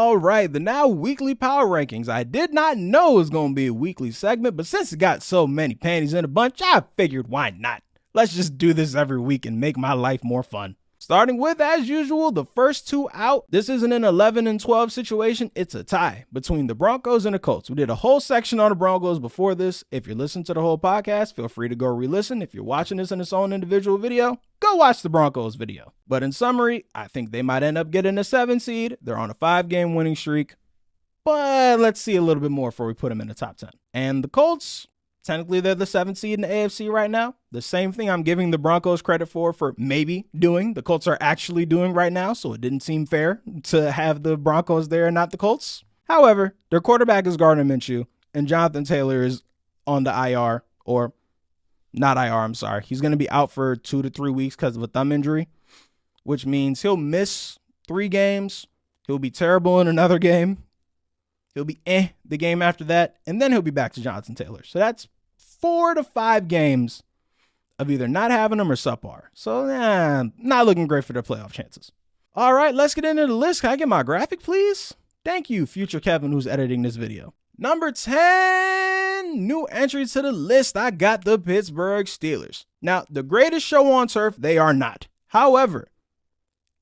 All right, the now weekly power rankings. I did not know it was going to be a weekly segment, but since it got so many panties in a bunch, I figured why not? Let's just do this every week and make my life more fun. Starting with, as usual, the first two out. This isn't an 11 and 12 situation. It's a tie between the Broncos and the Colts. We did a whole section on the Broncos before this. If you're listening to the whole podcast, feel free to go re-listen. If you're watching this in its own individual video, go watch the Broncos video. But in summary, I think they might end up getting a 7 seed. They're on a 5-game winning streak. But let's see a little bit more before we put them in the top 10. And the Colts, technically they're the 7th seed in the AFC right now. The same thing I'm giving the Broncos credit for maybe doing, the Colts are actually doing right now, so it didn't seem fair to have the Broncos there and not the Colts. However, their quarterback is Gardner Minshew, and Jonathan Taylor is on the IR, or not IR, I'm sorry. He's going to be out for 2 to 3 weeks because of a thumb injury, which means he'll miss 3 games. He'll be terrible in another game. He'll be the game after that, and then he'll be back to Jonathan Taylor. So that's 4 to 5 games of either not having him or subpar. So, not looking great for their playoff chances. All right, let's get into the list. Can I get my graphic, please? Thank you, future Kevin, who's editing this video. Number 10, new entry to the list. I got the Pittsburgh Steelers. Now, the greatest show on turf, they are not. However,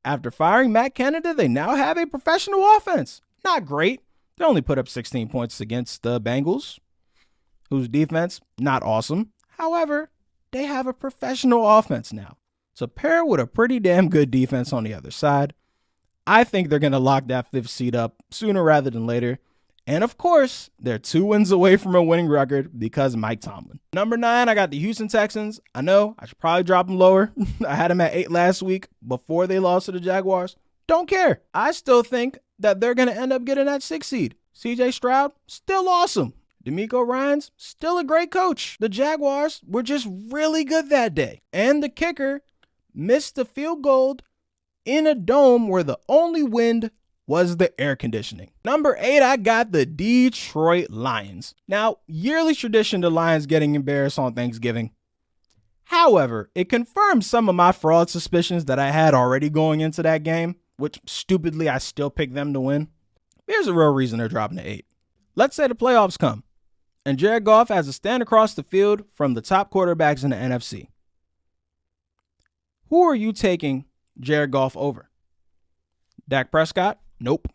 after firing Matt Canada, they now have a professional offense. Not great. They only put up 16 points against the Bengals, whose defense, not awesome. However, they have a professional offense now. So pair with a pretty damn good defense on the other side. I think they're going to lock that 5th seed up sooner rather than later. And of course, they're 2 wins away from a winning record because Mike Tomlin. Number 9, I got the Houston Texans. I know I should probably drop them lower. I had them at 8 last week before they lost to the Jaguars. Don't care. I still think that they're going to end up getting that 6th seed. CJ Stroud, still awesome. D'Amico Ryans, still a great coach. The Jaguars were just really good that day. And the kicker missed the field goal in a dome where the only wind was the air conditioning. Number 8, I got the Detroit Lions. Now, yearly tradition, the Lions getting embarrassed on Thanksgiving. However, it confirmed some of my fraud suspicions that I had already going into that game, which stupidly I still picked them to win. Here's a real reason they're dropping to 8. Let's say the playoffs come, and Jared Goff has to stand across the field from the top quarterbacks in the NFC. Who are you taking Jared Goff over? Dak Prescott? Nope.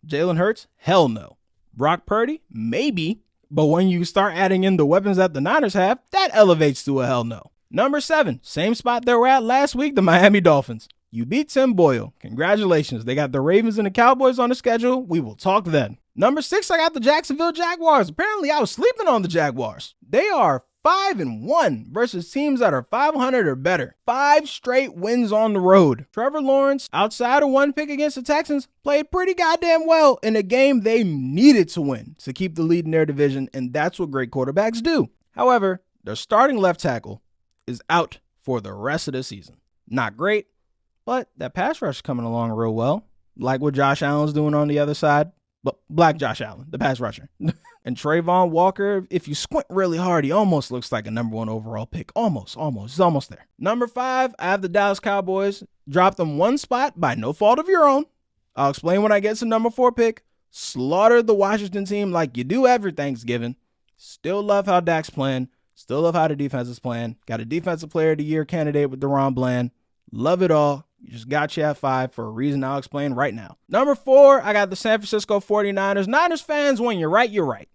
Jalen Hurts? Hell no. Brock Purdy? Maybe. But when you start adding in the weapons that the Niners have, that elevates to a hell no. Number 7, same spot they were at last week, the Miami Dolphins. You beat Tim Boyle. Congratulations. They got the Ravens and the Cowboys on the schedule. We will talk then. Number 6, I got the Jacksonville Jaguars. Apparently, I was sleeping on the Jaguars. They are 5-1 versus teams that are 500 or better. 5 straight wins on the road. Trevor Lawrence, outside of one pick against the Texans, played pretty goddamn well in a game they needed to win to keep the lead in their division, and that's what great quarterbacks do. However, their starting left tackle is out for the rest of the season. Not great, but that pass rush is coming along real well, like what Josh Allen's doing on the other side. But black Josh Allen, the pass rusher. And Trayvon Walker, if you squint really hard, he almost looks like a number 1 overall pick. Almost. He's almost there. Number 5, I have the Dallas Cowboys. Dropped them 1 spot by no fault of your own. I'll explain when I get to number 4 pick. Slaughtered the Washington team like you do every Thanksgiving. Still love how Dak's playing. Still love how the defense is playing. Got a Defensive Player of the Year candidate with DeRon Bland. Love it all. You just got you at 5 for a reason I'll explain right now. Number 4, I got the San Francisco 49ers. Niners fans, when you're right, you're right.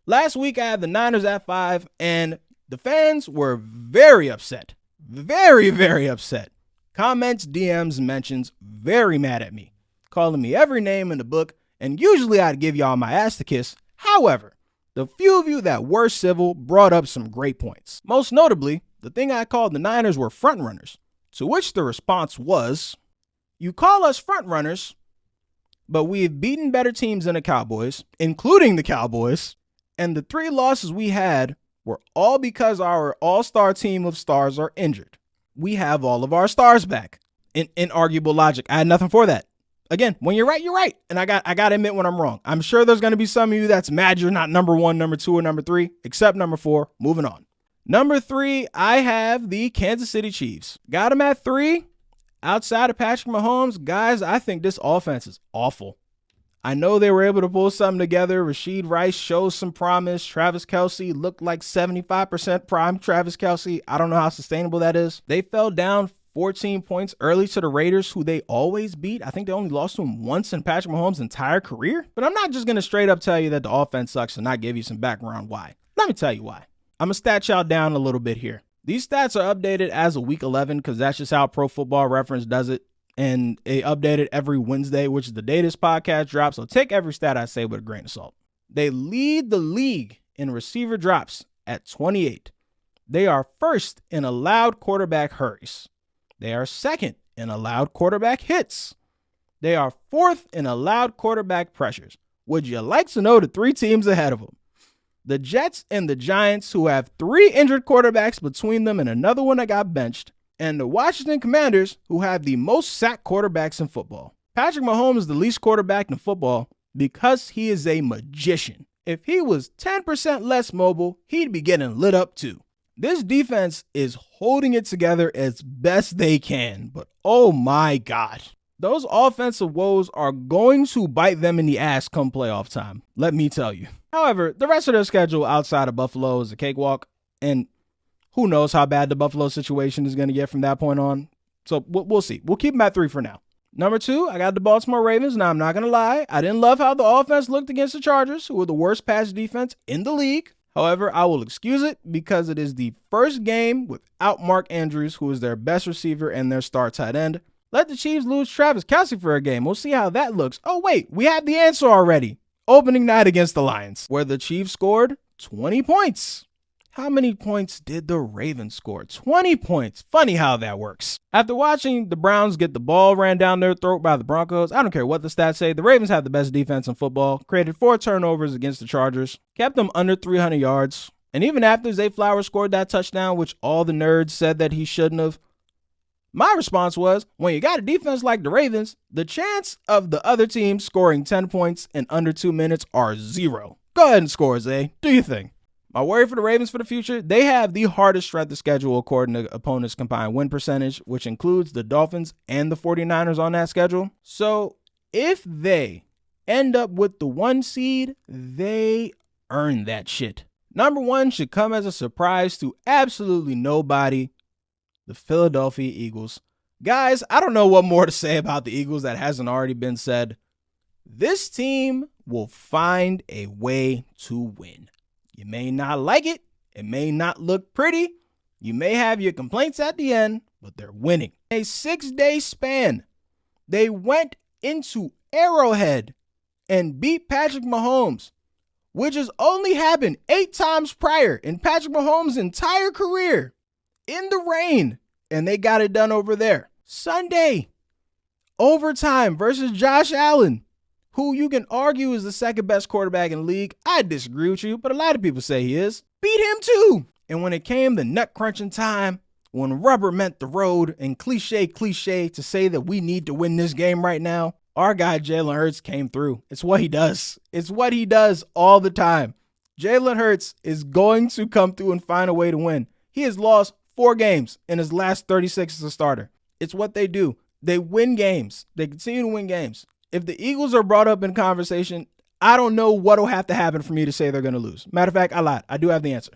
Last week, I had the Niners at 5, and the fans were very upset. Very, very upset. Comments, DMs, mentions, very mad at me. Calling me every name in the book, and usually I'd give y'all my ass to kiss. However, the few of you that were civil brought up some great points. Most notably, the thing I called the Niners were frontrunners. To which the response was, you call us front runners, but we've beaten better teams than the Cowboys, including the Cowboys, and the 3 losses we had were all because our all-star team of stars are injured. We have all of our stars back. In inarguable logic, I had nothing for that. Again, when you're right, you're right. And I got to admit when I'm wrong. I'm sure there's going to be some of you that's mad you're not number 1, number 2, or number 3, except number 4. Moving on. Number 3, I have the Kansas City Chiefs. Got them at 3. Outside of Patrick Mahomes, guys, I think this offense is awful. I know they were able to pull something together. Rashid Rice shows some promise. Travis Kelce looked like 75% prime Travis Kelce. I don't know how sustainable that is. They fell down 14 points early to the Raiders, who they always beat. I think they only lost to them once in Patrick Mahomes' entire career. But I'm not just going to straight up tell you that the offense sucks and not give you some background why. Let me tell you why. I'm going to stat y'all down a little bit here. These stats are updated as of week 11 because that's just how Pro Football Reference does it. And they update it every Wednesday, which is the day this podcast drops. So take every stat I say with a grain of salt. They lead the league in receiver drops at 28. They are first in allowed quarterback hurries. They are second in allowed quarterback hits. They are fourth in allowed quarterback pressures. Would you like to know the three teams ahead of them? The Jets and the Giants, who have 3 injured quarterbacks between them and another one that got benched, and the Washington Commanders, who have the most sacked quarterbacks in football. Patrick Mahomes is the least quarterback in football because he is a magician. If he was 10% less mobile, he'd be getting lit up too. This defense is holding it together as best they can, but oh my God. Those offensive woes are going to bite them in the ass come playoff time, let me tell you. However, the rest of their schedule outside of Buffalo is a cakewalk, and who knows how bad the Buffalo situation is going to get from that point on. So we'll see. We'll keep them at 3 for now. Number 2, I got the Baltimore Ravens. Now, I'm not going to lie. I didn't love how the offense looked against the Chargers, who were the worst pass defense in the league. However, I will excuse it because it is the first game without Mark Andrews, who is their best receiver and their star tight end. Let the Chiefs lose Travis Kelce for a game. We'll see how that looks. Oh, wait, we have the answer already. Opening night against the Lions, where the Chiefs scored 20 points. How many points did the Ravens score? 20 points. Funny how that works. After watching the Browns get the ball ran down their throat by the Broncos, I don't care what the stats say, the Ravens have the best defense in football, created 4 turnovers against the Chargers, kept them under 300 yards, and even after Zay Flowers scored that touchdown, which all the nerds said that he shouldn't have, my response was, when you got a defense like the Ravens, the chance of the other team scoring 10 points in under 2 minutes are 0. Go ahead and score, Zay. Do your thing. My worry for the Ravens for the future, they have the hardest strength of schedule according to opponents' combined win percentage, which includes the Dolphins and the 49ers on that schedule. So if they end up with the 1 seed, they earn that shit. Number 1 should come as a surprise to absolutely nobody. The Philadelphia Eagles. Guys, I don't know what more to say about the Eagles that hasn't already been said. This team will find a way to win. You may not like it. It may not look pretty. You may have your complaints at the end, but they're winning. A 6-day span, they went into Arrowhead and beat Patrick Mahomes, which has only happened 8 times prior in Patrick Mahomes' entire career, in the rain, and they got it done over there. Sunday, overtime versus Josh Allen, who you can argue is the second best quarterback in the league. I disagree with you, but a lot of people say he is. Beat him too. And when it came to nut crunching time, when rubber met the road, and cliche to say that we need to win this game right now, our guy Jalen Hurts came through. It's what he does. It's what he does all the time. Jalen Hurts is going to come through and find a way to win. He has lost 4 games in his last 36 as a starter. It's what they do. They win games. They continue to win games. If the Eagles are brought up in conversation, I don't know what will have to happen for me to say they're going to lose. Matter of fact, I lied. I do have the answer.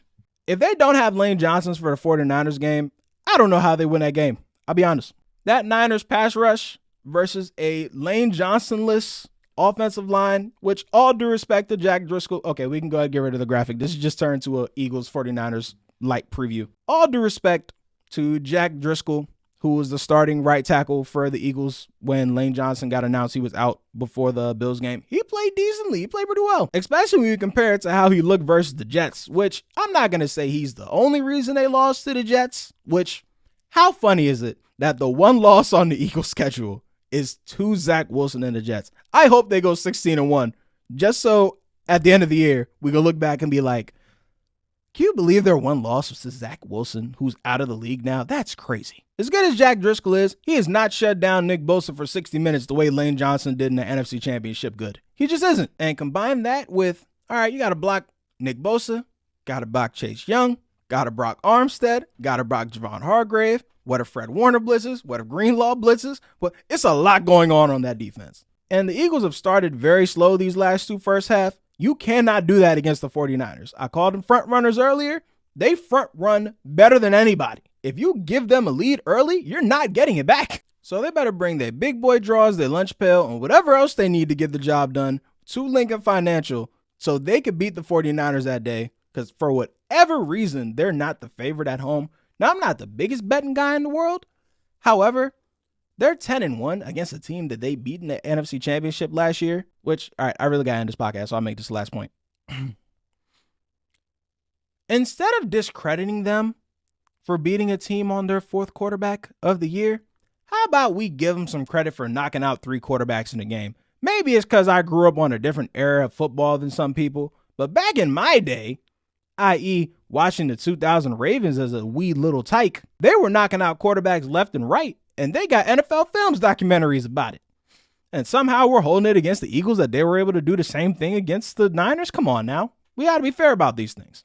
If they don't have Lane Johnson for the 49ers game, I don't know how they win that game. I'll be honest. That Niners pass rush versus a Lane Johnson-less offensive line, which all due respect to Jack Driscoll. Okay, we can go ahead and get rid of the graphic. This has just turned to a Eagles 49ers light preview. All due respect to Jack Driscoll, who was the starting right tackle for the Eagles when Lane Johnson got announced he was out before the Bills game. He played decently. He played pretty well, especially when you compare it to how he looked versus the Jets, which I'm not going to say he's the only reason they lost to the Jets, which how funny is it that the one loss on the Eagles schedule is to Zach Wilson and the Jets? I hope they go 16-1 just so at the end of the year, we can look back and be like, can you believe their one loss was to Zach Wilson, who's out of the league now? That's crazy. As good as Jack Driscoll is, he has not shut down Nick Bosa for 60 minutes the way Lane Johnson did in the NFC Championship good. He just isn't. And combine that with, all right, you got to block Nick Bosa, got to block Chase Young, got to block Armstead, got to block Javon Hargrave. What if Fred Warner blitzes? What if Greenlaw blitzes? But it's a lot going on that defense. And the Eagles have started very slow these last two first half. You cannot do that against the 49ers. I called them front runners earlier. They front run better than anybody. If you give them a lead early, you're not getting it back. So they better bring their big boy draws, their lunch pail, and whatever else they need to get the job done to Lincoln Financial so they could beat the 49ers that day. Because for whatever reason, they're not the favorite at home. Now, I'm not the biggest betting guy in the world. However, they're 10-1 against a team that they beat in the NFC Championship last year, which, all right, I really got to end this podcast, so I'll make this the last point. Instead of discrediting them for beating a team on their fourth quarterback of the year, how about we give them some credit for knocking out 3 quarterbacks in the game? Maybe it's because I grew up on a different era of football than some people, but back in my day, i.e. watching the 2000 Ravens as a wee little tyke, they were knocking out quarterbacks left and right, and they got NFL Films documentaries about it. And somehow we're holding it against the Eagles that they were able to do the same thing against the Niners? Come on now. We got to be fair about these things.